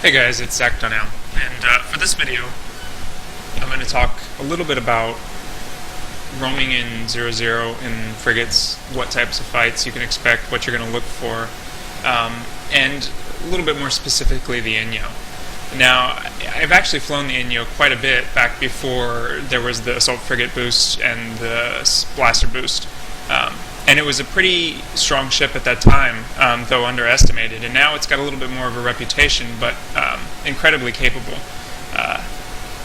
Hey guys, it's Zach Donnell, and for this video, I'm going to talk a little bit about roaming in 0-0 in frigates, what types of fights you can expect, what you're going to look for, and a little bit more specifically the Enyo. Now, I've actually flown the Enyo quite a bit back before there was the assault frigate boost and the blaster boost. And it was a pretty strong ship at that time, though underestimated. And now it's got a little bit more of a reputation, but incredibly capable.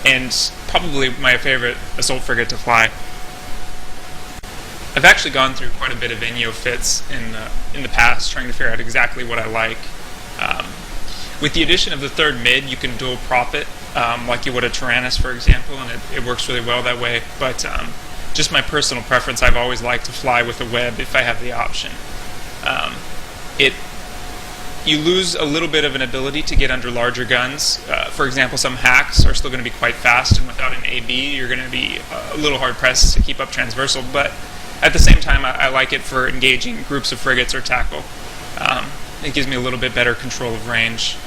And probably my favorite assault frigate to fly. I've actually gone through quite a bit of Enyo fits in the past, trying to figure out exactly what I like. With the addition of the third mid, you can dual prop it, like you would a Tyrannus, for example, and it works really well that way. But just my personal preference, I've always liked to fly with a web if I have the option. You lose a little bit of an ability to get under larger guns. For example, some hacks are still going to be quite fast, and without an AB, you're going to be a little hard-pressed to keep up transversal. But at the same time, I like it for engaging groups of frigates or tackle. It gives me a little bit better control of range.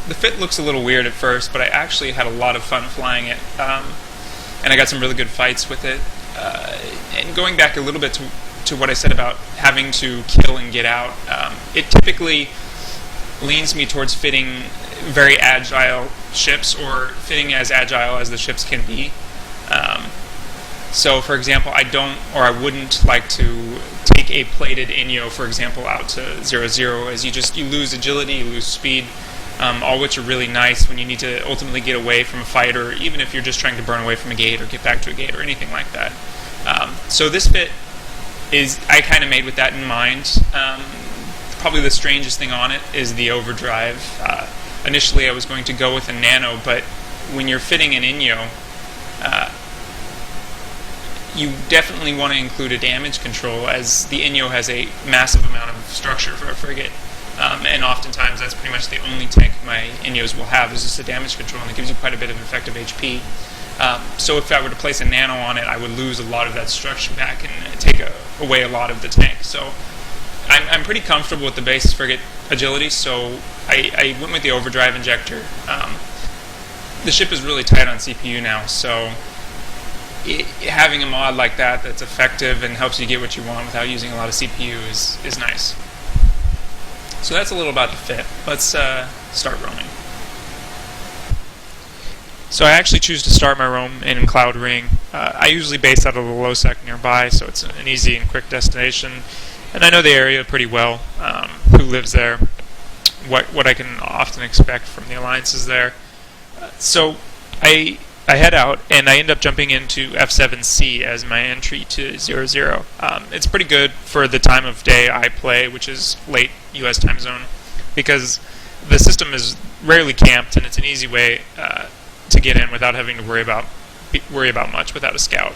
The fit looks a little weird at first, but I actually had a lot of fun flying it. And I got some really good fights with it. And going back a little bit to what I said about having to kill and get out, it typically leans me towards fitting very agile ships, or fitting as agile as the ships can be. So, for example, I wouldn't like to take a plated Enyo, for example, out to 0-0, as you lose agility, you lose speed. All which are really nice when you need to ultimately get away from a fight, or even if you're just trying to burn away from a gate or get back to a gate or anything like that. So this fit I kind of made with that in mind. Probably the strangest thing on it is the overdrive. Initially I was going to go with a nano, but when you're fitting an Enyo, you definitely want to include a damage control, as the Enyo has a massive amount of structure for a frigate. And oftentimes that's pretty much the only tank my Enyos will have, is just a damage control, and it gives you quite a bit of effective HP. So if I were to place a nano on it, I would lose a lot of that structure back and take away a lot of the tank. So I'm pretty comfortable with the base frigate agility, so I went with the overdrive injector. The ship is really tight on CPU now, so having a mod like that that's effective and helps you get what you want without using a lot of CPU is nice. So that's a little about the fit. Let's start roaming. So I actually choose to start my roam in Cloud Ring. I usually base out of the low sec nearby, so it's an easy and quick destination. And I know the area pretty well, who lives there, what I can often expect from the alliances there. So I head out, and I end up jumping into F7C as my entry to 0-0. It's pretty good for the time of day I play, which is late US time zone, because the system is rarely camped, and it's an easy way to get in without having to worry about much without a scout.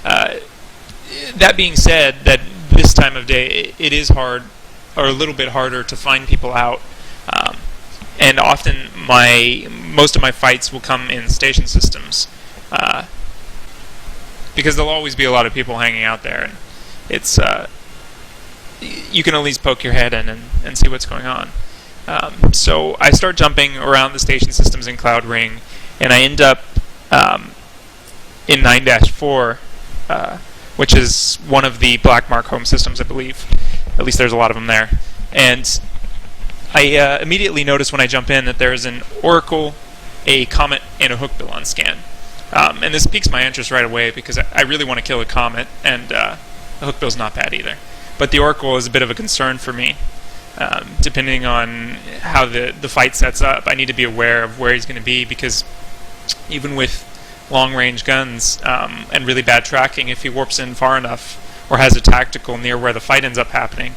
That being said, that this time of day it is hard, or a little bit harder, to find people out. And often most of my fights will come in station systems, because there'll always be a lot of people hanging out there, and it's you can at least poke your head in and see what's going on. So I start jumping around the station systems in Cloud Ring, and I end up in 9-4, which is one of the Black Mark home systems, I believe. At least there's a lot of them there. And I immediately notice when I jump in that there is an Oracle, a Comet, and a Hookbill on scan. And this piques my interest right away, because I really want to kill a Comet, and the Hookbill's not bad either. But the Oracle is a bit of a concern for me. Depending on how the fight sets up, I need to be aware of where he's going to be, because even with long-range guns and really bad tracking, if he warps in far enough or has a tactical near where the fight ends up happening,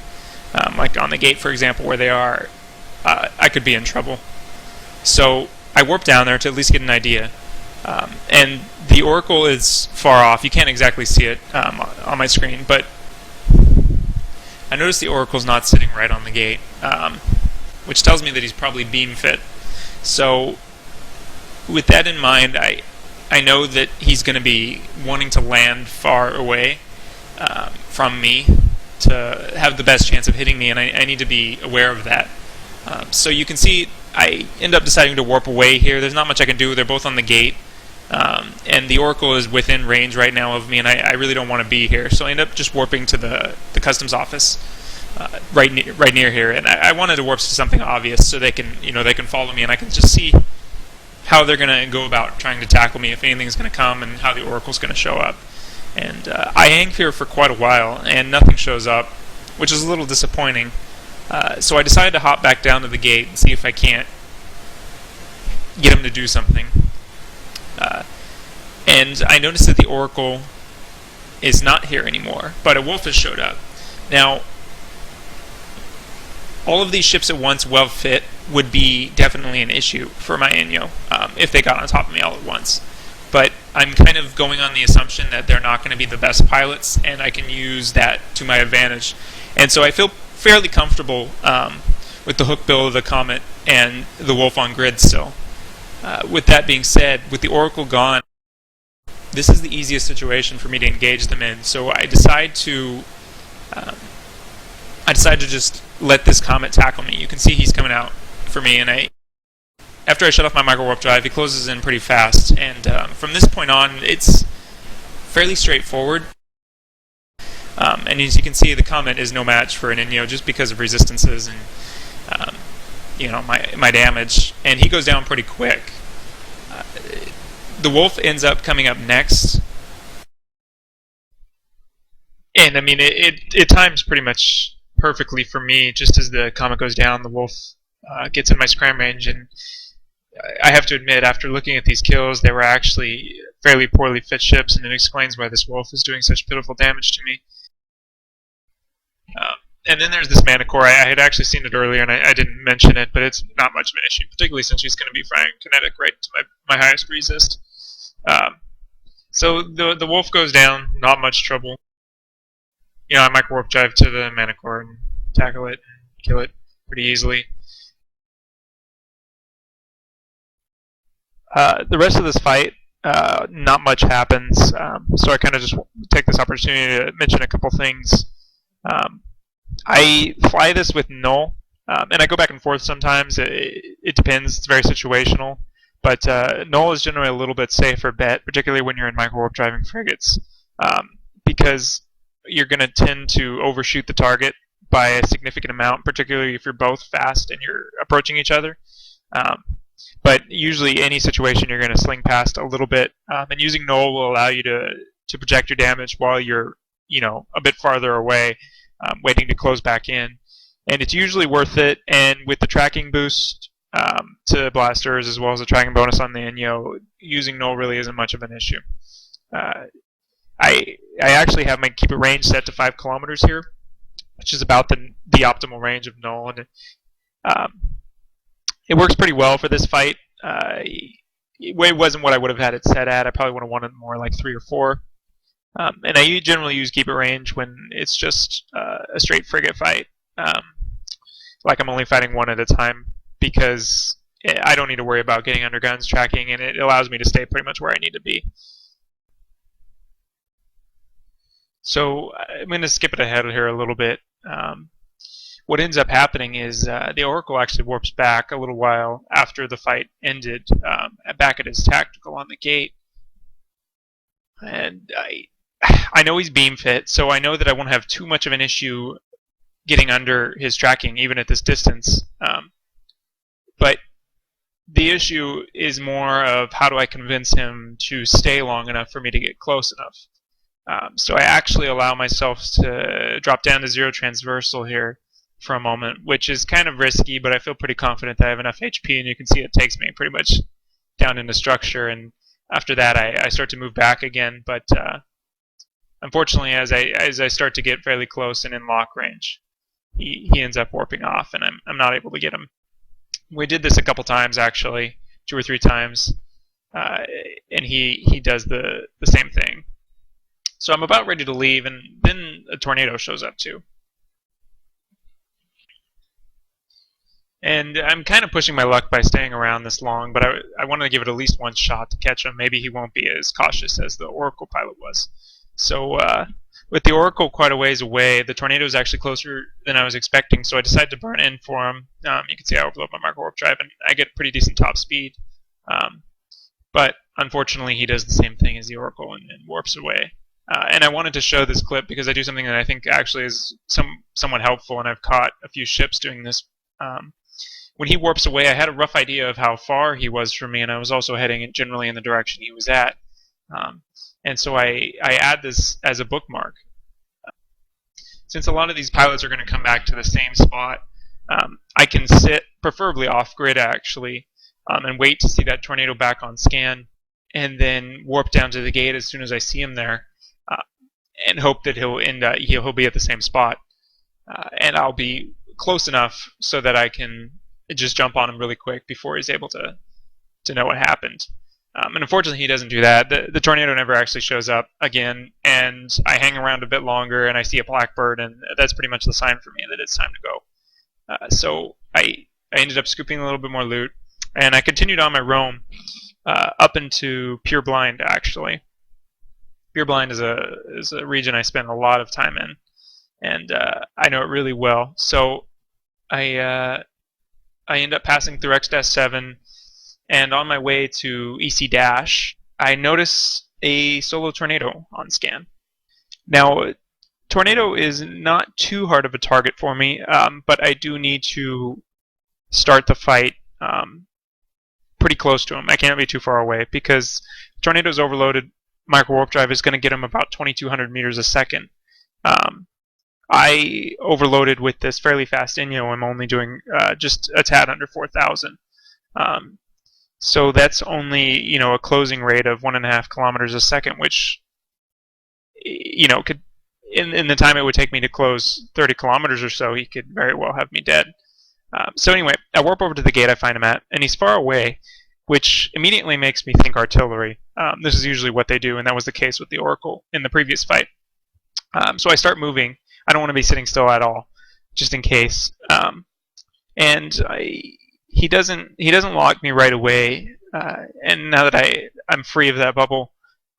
like on the gate, for example, where they are, I could be in trouble. So I warp down there to at least get an idea. And the Oracle is far off. You can't exactly see it on my screen, but I notice the Oracle's not sitting right on the gate, which tells me that he's probably beam fit. So with that in mind, I know that he's going to be wanting to land far away from me to have the best chance of hitting me, and I need to be aware of that. So you can see I end up deciding to warp away here. There's not much I can do. They're both on the gate. And the Oracle is within range right now of me, and I really don't want to be here. So I end up just warping to the customs office right near here. And I wanted to warp to something obvious so they can follow me, and I can just see how they're going to go about trying to tackle me, if anything's going to come, and how the Oracle's going to show up. And I hang here for quite a while, and nothing shows up, which is a little disappointing. So I decided to hop back down to the gate and see if I can't get him to do something. And I noticed that the Oracle is not here anymore, but a wolf has showed up. Now, all of these ships at once, well fit, would be definitely an issue for my Enyo if they got on top of me all at once. But I'm kind of going on the assumption that they're not going to be the best pilots, and I can use that to my advantage. And so I feel fairly comfortable with the hook build of the Comet and the Wolf on grid still. With that being said, with the Oracle gone, this is the easiest situation for me to engage them in. So I decide to just let this Comet tackle me. You can see he's coming out for me, and after I shut off my micro warp drive, he closes in pretty fast. And from this point on, it's fairly straightforward. And as you can see, the Comet is no match for an Enyo just because of resistances and my damage. And he goes down pretty quick. The Wolf ends up coming up next. And I mean, it times pretty much perfectly for me. Just as the Comet goes down, the Wolf gets in my scram range. And I have to admit, after looking at these kills, they were actually fairly poorly fit ships, and it explains why this Wolf is doing such pitiful damage to me. And then there's this Manicore. I had actually seen it earlier, and I didn't mention it, but it's not much of an issue, particularly since she's going to be firing kinetic right to my highest resist. So the Wolf goes down, not much trouble. I micro warp drive to the Manicore and tackle it and kill it pretty easily. The rest of this fight, not much happens, so I kind of just take this opportunity to mention a couple things. I fly this with null, and I go back and forth sometimes. It depends. It's very situational. But null is generally a little bit safer bet, particularly when you're in micro warp driving frigates, because you're going to tend to overshoot the target by a significant amount, particularly if you're both fast and you're approaching each other. But usually any situation you're going to sling past a little bit, and using null will allow you to project your damage while you're a bit farther away, waiting to close back in. And it's usually worth it, and with the tracking boost to blasters as well as the tracking bonus on the Enyo, using null really isn't much of an issue. I actually have my keep it range set to 5 kilometers here, which is about the optimal range of null, and it works pretty well for this fight. It wasn't what I would have had it set at. I probably would have wanted more like 3 or 4. And I generally use keep it range when it's just a straight frigate fight, like I'm only fighting one at a time, because I don't need to worry about getting under guns, tracking, and it allows me to stay pretty much where I need to be. So I'm going to skip it ahead here a little bit. What ends up happening is the Oracle actually warps back a little while after the fight ended, back at his tactical on the gate. And I know he's beam fit, so I know that I won't have too much of an issue getting under his tracking, even at this distance. But the issue is more of how do I convince him to stay long enough for me to get close enough. So I actually allow myself to drop down to 0 transversal here for a moment, which is kind of risky, but I feel pretty confident that I have enough HP, and you can see it takes me pretty much down into structure, and after that I start to move back again, but unfortunately as I start to get fairly close and in lock range, he ends up warping off, and I'm not able to get him. We did this a couple times actually, 2 or 3 times, and he does the same thing. So I'm about ready to leave, and then a tornado shows up too. And I'm kind of pushing my luck by staying around this long, but I wanted to give it at least one shot to catch him. Maybe he won't be as cautious as the Oracle pilot was. So with the Oracle quite a ways away, the tornado is actually closer than I was expecting, so I decided to burn in for him. You can see I overload my micro warp drive, and I get pretty decent top speed. But unfortunately, he does the same thing as the Oracle and warps away. And I wanted to show this clip because I do something that I think actually is somewhat helpful, and I've caught a few ships doing this. When he warps away, I had a rough idea of how far he was from me, and I was also heading generally in the direction he was at. And so I add this as a bookmark. Since a lot of these pilots are going to come back to the same spot, I can sit, preferably off-grid actually, and wait to see that tornado back on scan, and then warp down to the gate as soon as I see him there, and hope that he'll be at the same spot, and I'll be close enough so that I can just jump on him really quick before he's able to know what happened. And unfortunately, he doesn't do that. The tornado never actually shows up again, and I hang around a bit longer, and I see a blackbird, and that's pretty much the sign for me that it's time to go. So I ended up scooping a little bit more loot, and I continued on my roam up into Pure Blind, actually. Pure Blind is a region I spend a lot of time in, and I know it really well. So I end up passing through X-7, and on my way to EC Dash, I notice a solo tornado on scan. Now, tornado is not too hard of a target for me, but I do need to start the fight pretty close to him. I can't be too far away because tornado's overloaded. Micro warp drive is going to get him about 2,200 meters a second. I overloaded with this fairly fast Enyo. I'm only doing just a tad under 4,000. So that's only a closing rate of 1.5 kilometers a second, which could in the time it would take me to close 30 kilometers or so, he could very well have me dead. So anyway, I warp over to the gate I find him at, and he's far away, which immediately makes me think artillery. This is usually what they do, and that was the case with the Oracle in the previous fight. So I start moving. I don't want to be sitting still at all, just in case. And he doesn't lock me right away. And now that I'm free of that bubble,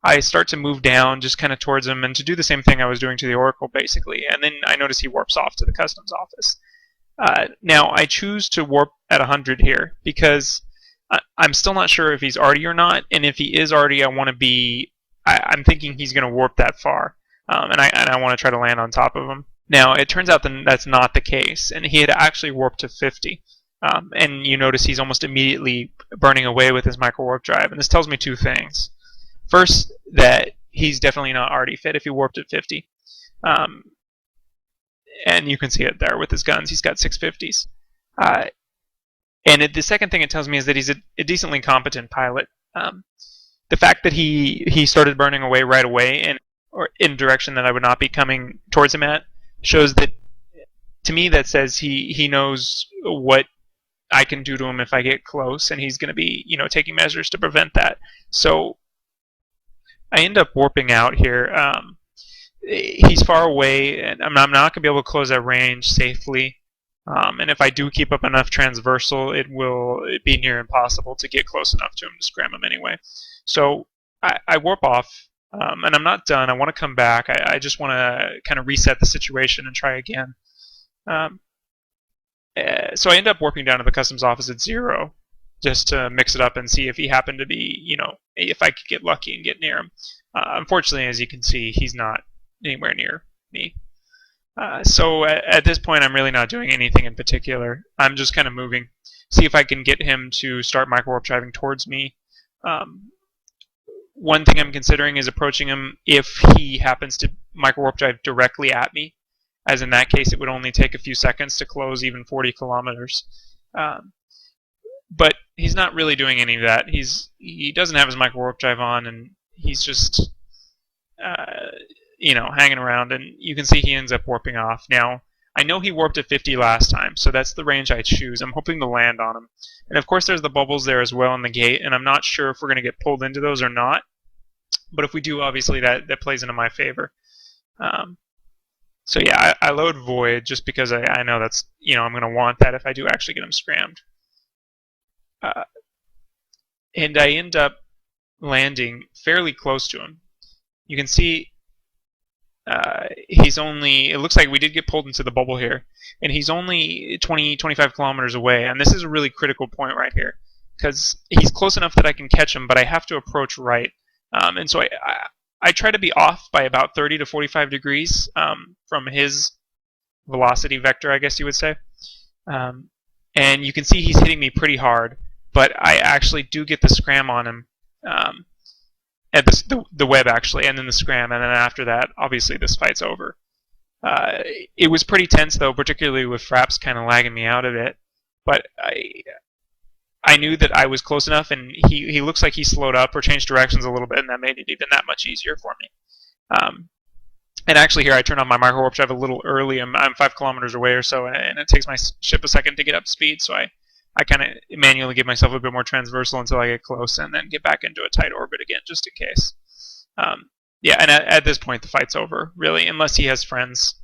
I start to move down just kind of towards him and to do the same thing I was doing to the Oracle, basically. And then I notice he warps off to the customs office. Now, I choose to warp at 100 here because I'm still not sure if he's arty or not. And if he is arty, I want to be... I'm thinking he's going to warp that far. And I want to try to land on top of him. Now, it turns out that that's not the case, and he had actually warped to 50. And you notice he's almost immediately burning away with his micro warp drive, and this tells me two things. First, that he's definitely not arty fit if he warped at 50. And you can see it there with his guns. He's got 650s. And the second thing it tells me is that he's a decently competent pilot. The fact that he started burning away right away or in a direction that I would not be coming towards him at shows that, to me, that says he knows what I can do to him if I get close, and he's going to be taking measures to prevent that. So I end up warping out here. He's far away, and I'm not going to be able to close that range safely. And if I do keep up enough transversal, it will be near impossible to get close enough to him to scram him anyway. So I warp off. And I'm not done. I want to come back. I just want to kind of reset the situation and try again. So I end up warping down to the customs office at 0 just to mix it up and see if he happened to be, if I could get lucky and get near him. Unfortunately, as you can see, he's not anywhere near me. So at this point, I'm really not doing anything in particular. I'm just kind of moving, see if I can get him to start micro warp driving towards me. One thing I'm considering is approaching him if he happens to micro warp drive directly at me, as in that case it would only take a few seconds to close even 40 kilometers. But he's not really doing any of that. He doesn't have his micro warp drive on, and he's just hanging around, and you can see he ends up warping off. Now, I know he warped at 50 last time, so that's the range I choose. I'm hoping to land on him. And of course there's the bubbles there as well in the gate, and I'm not sure if we're going to get pulled into those or not. But if we do, obviously that plays into my favor. So yeah, I load Void just because I know that's, I'm going to want that if I do actually get him scrammed. And I end up landing fairly close to him. You can see he's only, it looks like we did get pulled into the bubble here, and he's only 20-25 kilometers away, and this is a really critical point right here, because he's close enough that I can catch him, but I have to approach right. And so I try to be off by about 30 to 45 degrees from his velocity vector, I guess you would say. And you can see he's hitting me pretty hard, but I actually do get the scram on him, at the web actually, and then the scram, and then after that, obviously this fight's over. It was pretty tense though, particularly with Fraps kind of lagging me out of it, but I knew that I was close enough, and he looks like he slowed up or changed directions a little bit, and that made it even that much easier for me. And actually here I turned on my micro warp drive a little early. I'm 5 kilometers away or so, and it takes my ship a second to get up to speed, so I kind of manually give myself a bit more transversal until I get close, and then get back into a tight orbit again, just in case. Yeah, and at this point the fight's over, really, unless he has friends,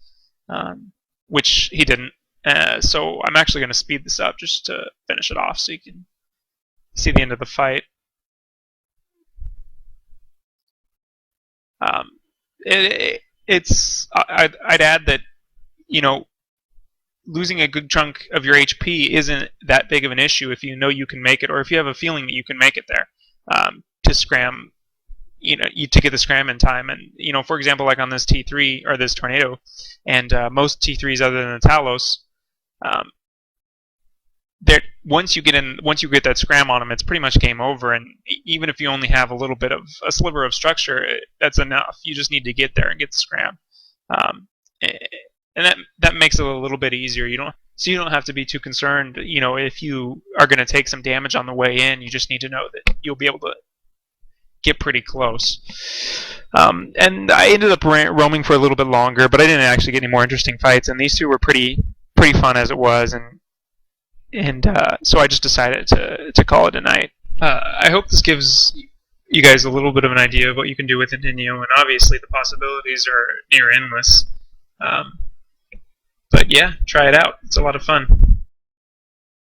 which he didn't. So I'm actually going to speed this up just to finish it off so you can see the end of the fight. I'd add that, you know, losing a good chunk of your HP isn't that big of an issue if you know you can make it, or if you have a feeling that you can make it there, to scram, you know, to get the scram in time. And, you know, for example, like on this T3 or this Tornado, and most T3s other than the Talos, once you get that scram on them, it's pretty much game over. And even if you only have a little bit of a sliver of structure, that's enough. You just need to get there and get the scram, and that makes it a little bit easier. You don't have to be too concerned. You know, if you are going to take some damage on the way in, you just need to know that you'll be able to get pretty close. And I ended up roaming for a little bit longer, but I didn't actually get any more interesting fights. And these two were pretty fun as it was, and so I just decided to call it a night. I hope this gives you guys a little bit of an idea of what you can do with Enyo, and obviously the possibilities are near endless. But yeah, try it out. It's a lot of fun.